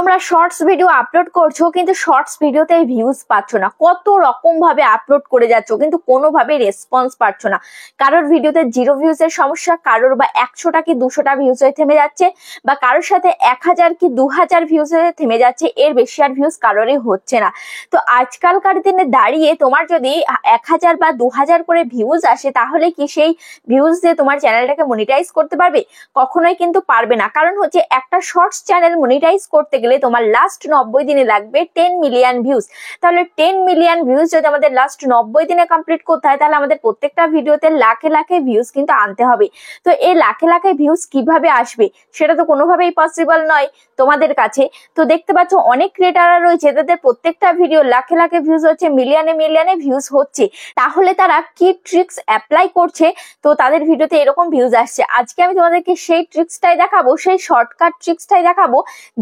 তোমরা shorts video upload করছো কিন্তু শর্টস ভিডিওতে ভিউজ পাচ্ছ না, কত রকম ভাবে আপলোড করে যাচ্ছ কিন্তু কোনোভাবে রেসপন্স পাচ্ছ না। কারোর ভিডিওতে 0 ভিউজ এর সমস্যা, কারোর বা 100টা কি 200টা ভিউজ হয়ে থেমে যাচ্ছে, বা কারোর সাথে 1000 কি 2000 ভিউজ হয়ে থেমে যাচ্ছে, এর বেশি আর ভিউজ কারোরই হচ্ছে না। তো আজকালকার দিনে দাঁড়িয়ে তোমার যদি 1000 বা 2000 করে ভিউজ আসে তাহলে কি সেই ভিউজ দিয়ে তোমার চ্যানেলটাকে মনিটাইজ করতে পারবে? কখনোই কিন্তু পারবে না। কারণ হচ্ছে একটা শর্টস চ্যানেল মনিটাইজ করতে গেলে তোমার লাস্ট 90 দিনে লাগবে 10 মিলিয়ন ভিউজ। তাহলে 10 মিলিয়ন ভিউজ যদি আমাদের লাস্ট 90 দিনে কমপ্লিট করতে হয় তাহলে আমাদের প্রত্যেকটা ভিডিওতে লাখে লাখে ভিউজ কিন্তু আনতে হবে। তো এই লাখে লাখে ভিউজ কিভাবে আসবে সেটা তো কোনোভাবেই পসিবল নয় তোমাদের কাছে। তো দেখতে পাচ্ছ অনেক ক্রিয়েটাররা রয়েছে তাদের প্রত্যেকটা ভিডিও লাখে লাখে ভিউজ হচ্ছে, মিলিয়নে মিলিয়নে ভিউজ হচ্ছে। তাহলে তারা কি ট্রিক্স অ্যাপ্লাই করছে তো তাদের ভিডিওতে এরকম ভিউজ আসছে? আজকে আমি তোমাদেরকে সেই ট্রিক্সটাই দেখাবো, সেই শর্টকাট ট্রিক্সটাই দেখাবো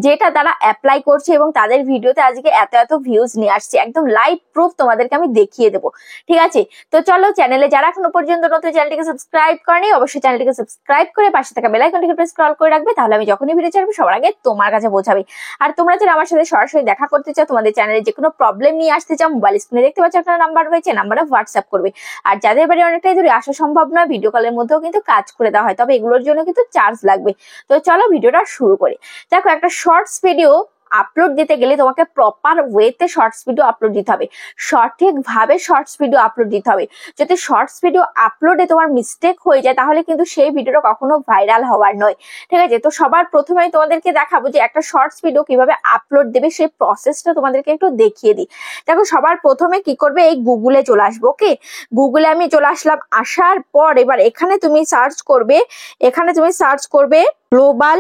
যেটা তারা অ্যাপ্লাই করছে এবং তাদের ভিডিওতে আজকে এত এত ভিউজ নিয়ে আসছে। একদম লাইভ প্রুফ তোমাদেরকে আমি দেখিয়ে দেবো, ঠিক আছে? তো চলো, চ্যানেলে যারা এখনো পর্যন্ত নতুন, চ্যানেলটিকে সাবস্ক্রাইব করেনি অবশ্যই চ্যানেলটিকে সাবস্ক্রাইব করে পাশে থাকা বেল আইকনটিকে প্রেস করে রাখবে, তাহলে আমি যখনই ভিডিও ছাড়বো সবার আগে তোমার কাছে পৌঁছাবে। আর তোমরা যারা আমার সাথে সরাসরি দেখা করতে চাও, তোমাদের চ্যানেলে যে কোনো প্রবলেম নিয়ে আসতে চাও, মোবাইল স্ক্রিনে দেখতে পাচ্ছ একটা নাম্বার রয়েছে, নাম্বারে হোয়াটসঅ্যাপ করবে। আর যাদের বাড়ি অনেকটাই দূরে আসা সম্ভব নয়, ভিডিও কলের মধ্যেও কিন্তু কাজ করে দেওয়া হয়, তবে এগুলোর জন্য কিন্তু চার্জ লাগবে। তো চলো ভিডিওটা শুরু করি। দেখো, একটা শর্টস ভিডিও আপলোড দিতে গেলে তোমাকে প্রপার ওয়েতে শর্টস ভিডিও আপলোড দিতে হবে, সঠিকভাবে শর্টস ভিডিও আপলোড দিতে হবে। যদি শর্টস ভিডিও আপলোডে তোমার মিস্টেক হয়ে যায় তাহলে কিন্তু সেই ভিডিওটা কখনো ভাইরাল হওয়ার নয়, ঠিক আছে? তো সবার প্রথমে আমি তোমাদেরকে দেখাবো যে একটা শর্টস ভিডিও কিভাবে আপলোড দেবে, সেই প্রসেসটা তোমাদেরকে একটু দেখিয়ে দিই। দেখো, সবার প্রথমে কি করবে, এই গুগলে চলে আসবো। ওকে, গুগলে আমি চলে আসলাম। আসার পর এবার এখানে তুমি সার্চ করবে গ্লোবাল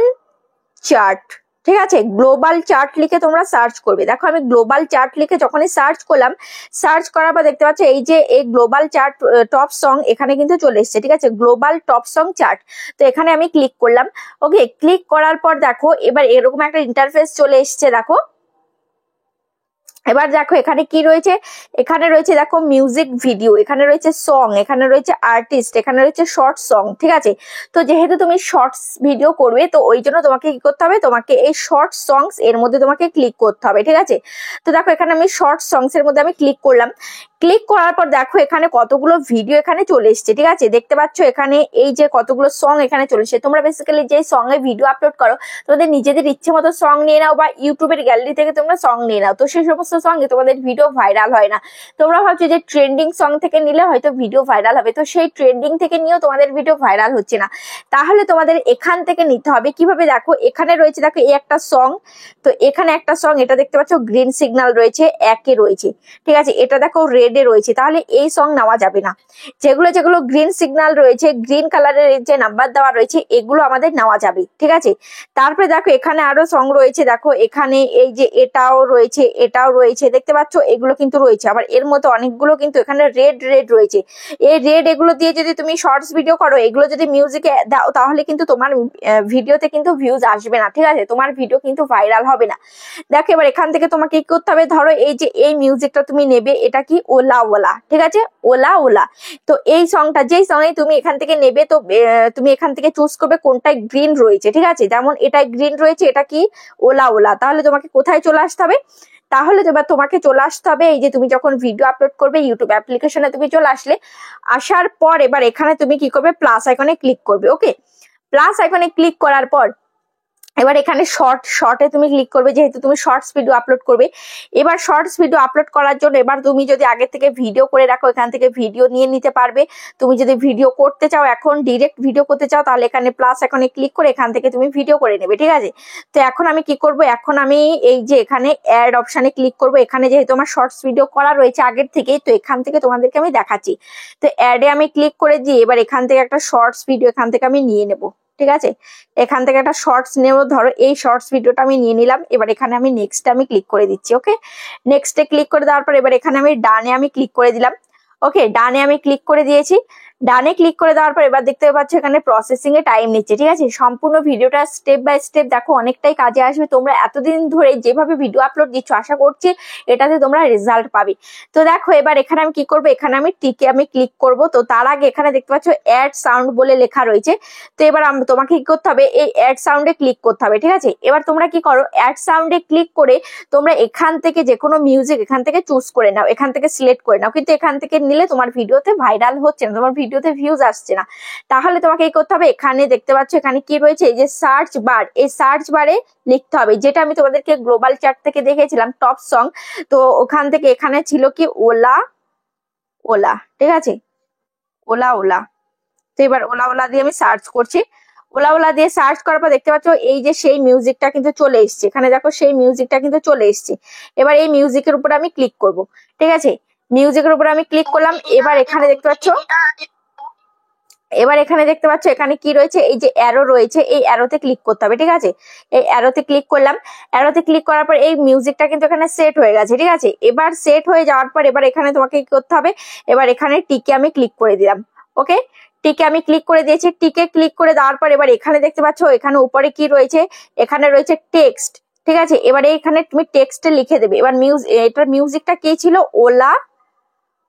চার্ট, ঠিক আছে? গ্লোবাল চার্ট লিখে তোমরা সার্চ করবে। দেখো, আমি গ্লোবাল চার্ট লিখে যখনই সার্চ করলাম, সার্চ করার পর দেখতে পাচ্ছ এই যে এই গ্লোবাল চার্ট টপ সং এখানে কিন্তু চলে এসেছে, ঠিক আছে? Global top song chart. তো এখানে আমি ক্লিক করলাম। ওকে, ক্লিক করার পর দেখো এবার এরকম একটা ইন্টারফেস চলে এসেছে। দেখো, এবার দেখো এখানে কি রয়েছে, এখানে রয়েছে দেখো মিউজিক ভিডিও, এখানে রয়েছে সং, এখানে রয়েছে আর্টিস্ট, এখানে রয়েছে শর্ট সং, ঠিক আছে? তো যেহেতু তুমি শর্টস ভিডিও করবে তো ওই জন্য তোমাকে কি করতে হবে, তোমাকে এই শর্ট সংস এর মধ্যে তোমাকে ক্লিক করতে হবে, ঠিক আছে? তো দেখো এখানে আমি শর্ট সংস এর মধ্যে আমি ক্লিক করলাম। ক্লিক করার পর দেখো এখানে কতগুলো ভিডিও এখানে চলে এসছে, ঠিক আছে? দেখতে পাচ্ছ এখানে এই যে কতগুলো সং এখানে চলে এসছে। তোমরা বেসিক্যালি যে সং এ ভিডিও আপলোড করো তোমাদের নিজেদের ইচ্ছে মতো সং নিয়ে নাও বা ইউটিউবের গ্যালারি থেকে তোমরা সং নিয়ে নাও, তো সেই সমস্ত সঙ্গে তোমাদের ভিডিও ভাইরাল হয় না। তোমরা ভাবছো যে ট্রেন্ডিং সং থেকে নিলে হয়তো ভিডিও ভাইরাল হবে, তো সেই ট্রেন্ডিং থেকে নিয়েও তোমাদের ভিডিও ভাইরাল হচ্ছে না। তাহলে তোমাদের এখান থেকে নিতে হবে। কিভাবে? দেখো এখানে রয়েছে, দেখো এই একটা সং, তো এখানে একটা সং, এটা দেখতে পাচ্ছ গ্রিন সিগন্যাল রয়েছে, একে রয়েছে, ঠিক আছে? এটা দেখো রেডে রয়েছে, তাহলে এই সং নেওয়া যাবে না। যেগুলো যেগুলো গ্রিন সিগন্যাল রয়েছে, গ্রিন কালারের যে নাম্বার দেওয়া রয়েছে, এগুলো আমাদের নেওয়া যাবে, ঠিক আছে? তারপরে দেখো এখানে আরো সং রয়েছে, দেখো এখানে এই যে এটাও রয়েছে, এটাও রয়েছে, দেখতে পাচ্ছ এগুলো কিন্তু রয়েছে। আবার এর মধ্যে অনেকগুলো কিন্তু এখানে রেড রেড রয়েছে। এই রেড এগুলো দিয়ে যদি তুমি শর্টস ভিডিও করো, এগুলো যদি মিউজিকে দাও তাহলে কিন্তু তোমার ভিডিওতে কিন্তু ভিউজ আসবে না, ঠিক আছে? তোমার ভিডিও কিন্তু ভাইরাল হবে না। দেখো এবার এখান থেকে তোমাকে কি করতে হবে, ধরো এই যে এই মিউজিকটা তুমি নেবে, এটা কি ওলা ওলা, ঠিক আছে? OLA OLA. তো এই সংটা যেই সঙ্গে তুমি এখান থেকে নেবে, তো তুমি এখান থেকে চুজ করবে কোনটায় গ্রিন রয়েছে, ঠিক আছে? যেমন এটাই গ্রিন রয়েছে, এটা কি ওলা ওলা। তাহলে তোমাকে কোথায় চলে আসতে হবে, তাহলে এবার তোমাকে চলে আসতে হবে এই যে তুমি যখন ভিডিও আপলোড করবে ইউটিউব অ্যাপ্লিকেশনে তুমি চলে আসলে, আসার পর এবার এখানে তুমি কি করবে, প্লাস আইকনে ক্লিক করবে। ওকে, প্লাস আইকনে ক্লিক করার পর এবার এখানে শর্টে তুমি ক্লিক করবে, যেহেতু তুমি শর্টস ভিডিও আপলোড করবে। এবার শর্টস ভিডিও আপলোড করার জন্য এবার তুমি যদি আগে থেকে ভিডিও করে রাখো এখান থেকে ভিডিও নিয়ে নিতে পারবে। তুমি যদি ভিডিও করতে চাও, এখন ডিরেক্ট ভিডিও করতে চাও, তাহলে এখানে প্লাস এখানে ক্লিক করে এখান থেকে তুমি ভিডিও করে নেবে, ঠিক আছে? তো এখন আমি কি করব, এখন আমি এই যে এখানে অ্যাড অপশানে ক্লিক করব। এখানে যেহেতু আমার শর্টস ভিডিও করা রয়েছে আগের থেকে, তো এখান থেকে তোমাদেরকে আমি দেখাচ্ছি। তো অ্যাডে আমি ক্লিক করে দিয়ে এবার এখান থেকে একটা শর্টস ভিডিও এখান থেকে আমি নিয়ে নেব, ঠিক আছে? এখান থেকে একটা শর্টস নেব, ধরো এই শর্টস ভিডিওটা আমি নিয়ে নিলাম। এবার এখানে আমি নেক্সটে আমি ক্লিক করে দিচ্ছি। ওকে, নেক্সটে ক্লিক করে দেওয়ার পর এবার এখানে আমি ডানে আমি ক্লিক করে দিলাম। ওকে, ডানে আমি ক্লিক করে দিয়েছি। ডানে ক্লিক করে দেওয়ার পর এবার দেখতে পাচ্ছ এখানে প্রসেসিং এ টাইম নিচ্ছে, ঠিক আছে। সম্পূর্ণ ভিডিওটা স্টেপ বাই স্টেপ দেখো, অনেকটাই কাজে আসবে। তোমরা এতদিন ধরে যেভাবে ভিডিও আপলোড দিচ্ছ, আশা করছি এটাতে তোমরা রেজাল্ট পাবে। তো দেখো এবার এখানে আমি কি করবো, এখানে আমি টিকে আমি ক্লিক করব। তো তার আগে এখানে দেখতে পাচ্ছ অ্যাড সাউন্ড বলে লেখা রয়েছে। তো এবার তোমাকে কি করতে হবে, এই অ্যাড সাউন্ডে ক্লিক করতে হবে, ঠিক আছে। এবার তোমরা কি করো, অ্যাড সাউন্ডে ক্লিক করে তোমরা এখান থেকে যে কোনো মিউজিক এখান থেকে চুজ করে নাও, এখান থেকে সিলেক্ট করে নাও। কিন্তু এখান থেকে নিলে তোমার ভিডিওতে ভাইরাল হচ্ছে না, তোমার ভিডিওতে ভিউজ আসছে না। তাহলে তোমাকে কি করতে হবে, এখানে দেখতে পাচ্ছ এখানে কি রয়েছে, এই যে সার্চ বার, এই সার্চ বারে লিখতে হবে, যেটা আমি তোমাদেরকে গ্লোবাল চার্ট থেকে দেখেছিলাম টপ সং। তো ওখান থেকে এখানে ছিল কি ওলা ওলা, ঠিক আছে, ওলা ওলা। তো এবার ওলা ওলা দিয়ে আমি সার্চ করছি। ওলা ওলা দিয়ে সার্চ করার পর দেখতে পাচ্ছ এই যে সেই মিউজিকটা কিন্তু চলে এসছে, এখানে দেখো সেই মিউজিকটা কিন্তু চলে এসছে। এবার এই মিউজিকের উপর আমি ক্লিক করব, ঠিক আছে। মিউজিকের উপর আমি ক্লিক করলাম। এবার এখানে দেখতে পাচ্ছ এখানে কি রয়েছে, এই যে অ্যারো রয়েছে, এই অ্যারোতে ক্লিক করতে হবে, ঠিক আছে। এই অ্যারোতে ক্লিক করলাম। অ্যারোতে ক্লিক করার পর এই মিউজিকটা কিন্তু এখানে সেট হয়ে গেছে, ঠিক আছে। এবার সেট হয়ে যাওয়ার পর এবার এখানে তোমাকে কি করতে হবে, এবার এখানে টিকে আমি ক্লিক করে দিলাম, ওকে। টিকে আমি ক্লিক করে দিয়েছি। টিকে ক্লিক করে দেওয়ার পর এবার এখানে দেখতে পাচ্ছ এখানে উপরে কি রয়েছে, এখানে রয়েছে টেক্সট, ঠিক আছে। এবারে এখানে তুমি টেক্সটে লিখে দেবে। এবার এটার মিউজিকটা কি ছিল, ওলা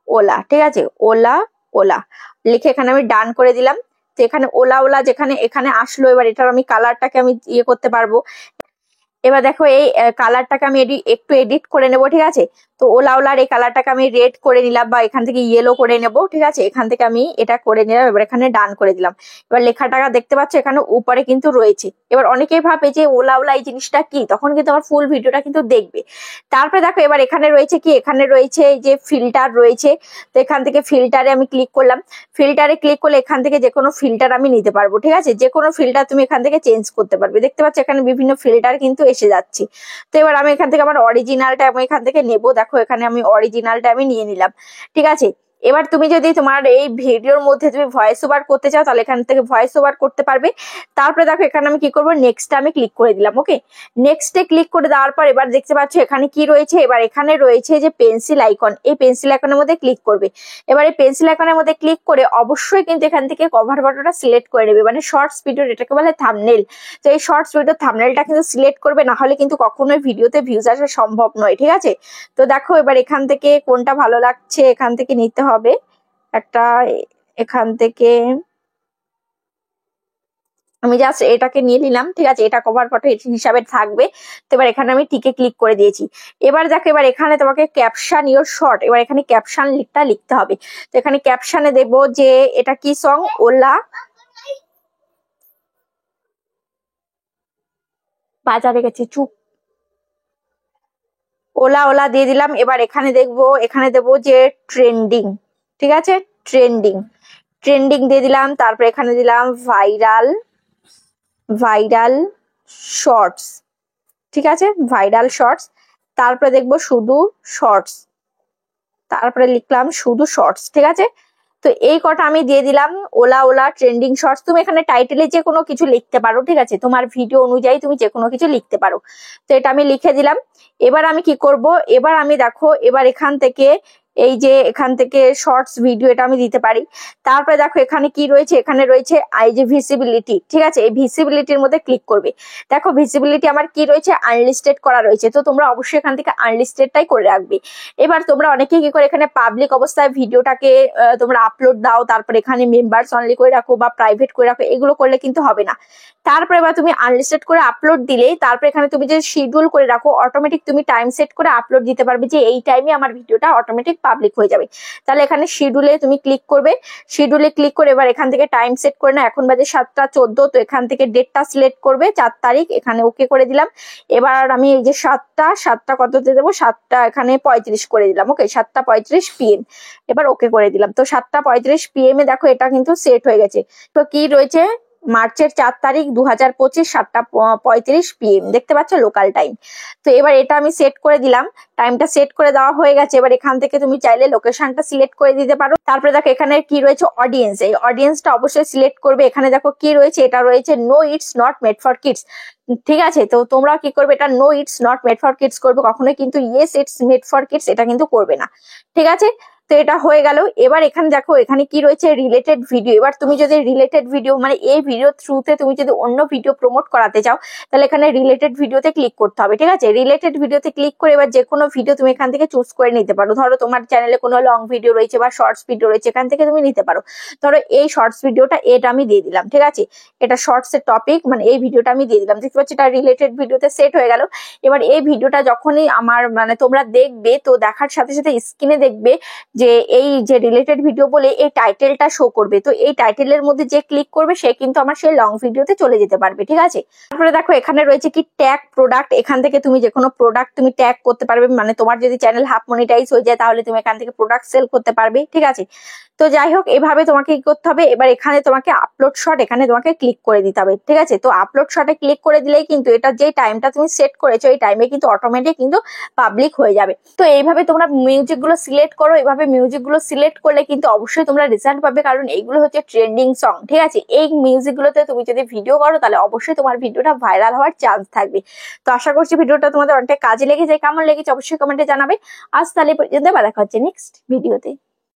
ওলা, ঠিক আছে, ওলা ওলা লিখে এখানে আমি ডান করে দিলাম। তো এখানে ওলা ওলা যেখানে এখানে আসলো, এবার এটার আমি কালারটাকে আমি ইয়ে করতে পারবো। এবার দেখো এই কালারটাকে আমি একটু এডিট করে নেবো, ঠিক আছে। তো ওলা ওলার এই কালারটাকে আমি রেড করে নিলাম, বা এখান থেকে ইয়েলো করে নেব, ঠিক আছে। এখান থেকে আমি এটা করে নিলাম। এবার এখানে ডান করে দিলাম। এবার লেখাটা দেখতে পাচ্ছ এখানে উপরে কিন্তু রয়েছে। এবার অনেকেই ভাবে যে ওলা ওলা এই জিনিসটা কি, তখন কিন্তু আমার ফুল ভিডিওটা কিন্তু দেখবে। তারপরে দেখো এবার এখানে রয়েছে কি, এখানে রয়েছে যে ফিল্টার রয়েছে। তো এখান থেকে ফিল্টারে আমি ক্লিক করলাম। ফিল্টারে ক্লিক করলে এখান থেকে যে কোনো ফিল্টার আমি নিতে পারবো, ঠিক আছে। যে কোনো ফিল্টার তুমি এখান থেকে চেঞ্জ করতে পারবে। দেখতে পাচ্ছ এখানে বিভিন্ন ফিল্টার কিন্তু এসে যাচ্ছে। তো এবার আমি এখান থেকে আমার অরিজিনালটা আমি এখান থেকে নেবো। দেখো এখানে আমি অরিজিনালটা আমি নিয়ে নিলাম, ঠিক আছে। এবার তুমি যদি তোমার এই ভিডিওর মধ্যে তুমি ভয়েস ওভার করতে চাও, তাহলে এখান থেকে ভয়েস ওভার করতে পারবে। তারপরে দেখো এখানে আমি কি করবো, নেক্সট আমি ক্লিক করে দিলাম, ওকে। নেক্সটে ক্লিক করে দেওয়ার পর এবার দেখতে পাচ্ছ এখানে কি রয়েছে, এবার এখানে রয়েছে যে পেন্সিল আইকন, এই পেন্সিল আইকনের মধ্যে ক্লিক করবে। এবার এই পেন্সিল আইকনের মধ্যে ক্লিক করে অবশ্যই কিন্তু এখান থেকে কভার ফটোটা সিলেক্ট করে নেবে, মানে শর্টস ভিডিও, এটাকে বলে থাম্বনেল। তো এই শর্টস ভিডিও থাম্বনেলটা কিন্তু সিলেক্ট করবে, না হলে কিন্তু কখনোই ভিডিওতে ভিউজ আসা সম্ভব নয়, ঠিক আছে। তো দেখো এবার এখান থেকে কোনটা ভালো লাগছে এখান থেকে নিতে হবে একটা। এখান থেকে আমি জাস্ট এটাকে নিয়ে নিলাম, ঠিক আছে। এটা কভার ফটো হিসাবে থাকবে। তো এবার এখানে আমি টিকে ক্লিক করে দিয়েছি। এবার দেখো এবার এখানে তোমাকে ক্যাপশন ইওর শর্ট, এবার এখানে ক্যাপশন লিখতে হবে। তো এখানে ক্যাপশনে দেবো যে এটা কি সং, ওলা বাজারে গেছে, চুপ, ওলা ওলা দিয়ে দিলাম। এবার এখানে দেবো যে ট্রেন্ডিং, ঠিক আছে, ট্রেন্ডিং ট্রেন্ডিং দিয়ে দিলাম। তারপর এখানে দিলাম ভাইরাল ভাইরাল শর্টস, ঠিক আছে, ভাইরাল শর্টস। তারপরে দেখবো শুধু শর্টস, তারপরে লিখলাম শুধু শর্টস, ঠিক আছে। তো এই কটা আমি দিয়ে দিলাম, ওলা ওলা ট্রেন্ডিং শর্টস। তুমি এখানে টাইটেলে যে কোনো কিছু লিখতে পারো, ঠিক আছে, তোমার ভিডিও অনুযায়ী তুমি যে কোনো কিছু লিখতে পারো। তো এটা আমি লিখে দিলাম। এবার আমি কি করব, এবার আমি দেখো এবার এখান থেকে এই যে এখান থেকে শর্টস ভিডিও এটা আমি দিতে পারি। তারপরে দেখো এখানে কি রয়েছে, এখানে রয়েছে এই যে ভিজিবিলিটি, ঠিক আছে। এই ভিজিবিলিটির মধ্যে ক্লিক করবে। দেখো ভিজিবিলিটি আমার কি রয়েছে, আনলিস্টেড করা রয়েছে। তো তোমরা অবশ্যই এখান থেকে আনলিস্টেডটাই করে রাখবে। এবার তোমরা অনেকেই কি করে এখানে পাবলিক অবস্থায় ভিডিওটাকে তোমরা আপলোড দাও, তারপরে এখানে মেম্বার্স অনলি করে রাখো বা প্রাইভেট করে রাখো, এগুলো করলে কিন্তু হবে না। তারপরে এবার তুমি আনলিস্টেড করে আপলোড দিলেই তারপরে এখানে তুমি যে শিডিউল করে রাখো, অটোমেটিক তুমি টাইম সেট করে আপলোড দিতে পারবে যে এই টাইমে আমার ভিডিওটা অটোমেটিক পাবলিক হয়ে যাবে। তাহলে এখানে শিডিউলে তুমি ক্লিক করবে। শিডিউলে ক্লিক করে এবার এখান থেকে টাইম সেট করে না, এখন বাজে 7টা 14। তো এখান থেকে ডেটটা সিলেক্ট করবে 4 তারিখ, এখানে ওকে করে দিলাম। এবার আমি এই যে 7টা কততে দেবো, 7টা এখানে 35 করে দিলাম, ওকে, 7টা 35 PM। এবার ওকে করে দিলাম। তো 7টা 35 PM এ দেখো এটা কিন্তু সেট হয়ে গেছে। তো কি রয়েছে, মার্চের 4 তারিখ 2025 7টা 35 PM, দেখতে পাচ্ছ, লোকাল টাইম। তো এবার এটা আমি সেট করে দিলাম, টাইমটা সেট করে দেওয়া হয়ে গেছে। এবার এখান থেকে তুমি চাইলে লোকেশনটা সিলেক্ট করে দিতে পারো। তারপরে দেখো এখানে কি রয়েছে, অডিয়েন্স, এই অডিয়েন্সটা অবশ্যই সিলেক্ট করবে। এখানে দেখো কি রয়েছে, এটা রয়েছে no it's not made for kids, ঠিক আছে। তো তোমরা কি করবে, এটা no it's not made for kids করবে, কখনোই কিন্তু yes it's made for kids এটা কিন্তু করবে না, ঠিক আছে। তো এটা হয়ে গেল। এবার এখানে দেখো এখানে কি রয়েছে, রিলেটেড ভিডিও। এবার তুমি যদি রিলেটেড ভিডিও মানে এই ভিডিও থ্রুতে তুমি যদি অন্য ভিডিও প্রমোট করাতে চাও, তাহলে এখানে রিলেটেড ভিডিওতে ক্লিক করতে হবে, ঠিক আছে। রিলেটেড ভিডিওতে ক্লিক করে এবার যে কোনো ভিডিও তুমি এখান থেকে চুজ করে নিতে পারো। ধরো তোমার চ্যানেলে কোনো লং ভিডিও রয়েছে বা শর্টস ভিডিও রয়েছে, এখান থেকে তুমি নিতে পারো। ধরো এই শর্টস ভিডিওটা এটা আমি দিয়ে দিলাম, ঠিক আছে। এটা শর্টস এর টপিক, মানে এই ভিডিওটা আমি দিয়ে দিলাম, দেখতে পাচ্ছি এটা রিলেটেড ভিডিওতে সেট হয়ে গেল। এবার এই ভিডিওটা যখনই আমার মানে তোমরা দেখবে, তো দেখার সাথে সাথে স্ক্রিনে দেখবে যে এই যে রিলেটেড ভিডিও বলে এই টাইটেলটা শো করবে। তো এই টাইটেলের মধ্যে যে ক্লিক করবে সে কিন্তু আমার সেই লং ভিডিওতে চলে যেতে পারবে, ঠিক আছে। তারপরে দেখো এখানে রয়েছে কি ট্যাগ প্রোডাক্ট। এখান থেকে তুমি যে কোনো প্রোডাক্ট তুমি ট্যাগ করতে পারবে, মানে তোমার যদি চ্যানেল হাফ মনিটাইজ হয়ে যায় তাহলে তুমি এখান থেকে প্রোডাক্ট সেল করতে পারবে, ঠিক আছে। তো যাই হোক, এভাবে তোমাকে কি করতে হবে, এবার এখানে তোমাকে আপলোড শট এখানে তোমাকে ক্লিক করে দিতে হবে, ঠিক আছে। তো আপলোড শটে ক্লিক করে দিলেই কিন্তু এটা যে টাইমটা তুমি সেট করেছো এই টাইমে কিন্তু অটোমেটিক কিন্তু পাবলিক হয়ে যাবে। তো এইভাবে তোমরা মিউজিক গুলো সিলেক্ট করো। এইভাবে মিউজিক গুলো সিলেক্ট করলে কিন্তু অবশ্যই তোমরা রেজাল্ট পাবে, কারণ এইগুলো হচ্ছে ট্রেন্ডিং সং, ঠিক আছে। এই মিউজিক গুলোতে তুমি যদি ভিডিও করো তাহলে অবশ্যই তোমার ভিডিওটা ভাইরাল হওয়ার চান্স থাকবে। তো আশা করছি ভিডিওটা তোমাদের অনেকটা কাজে লেগেছে। কেমন লেগেছে অবশ্যই কমেন্টে জানাবে। আজ তাহলে পর্যন্ত দেখা হচ্ছে নেক্সট ভিডিওতে।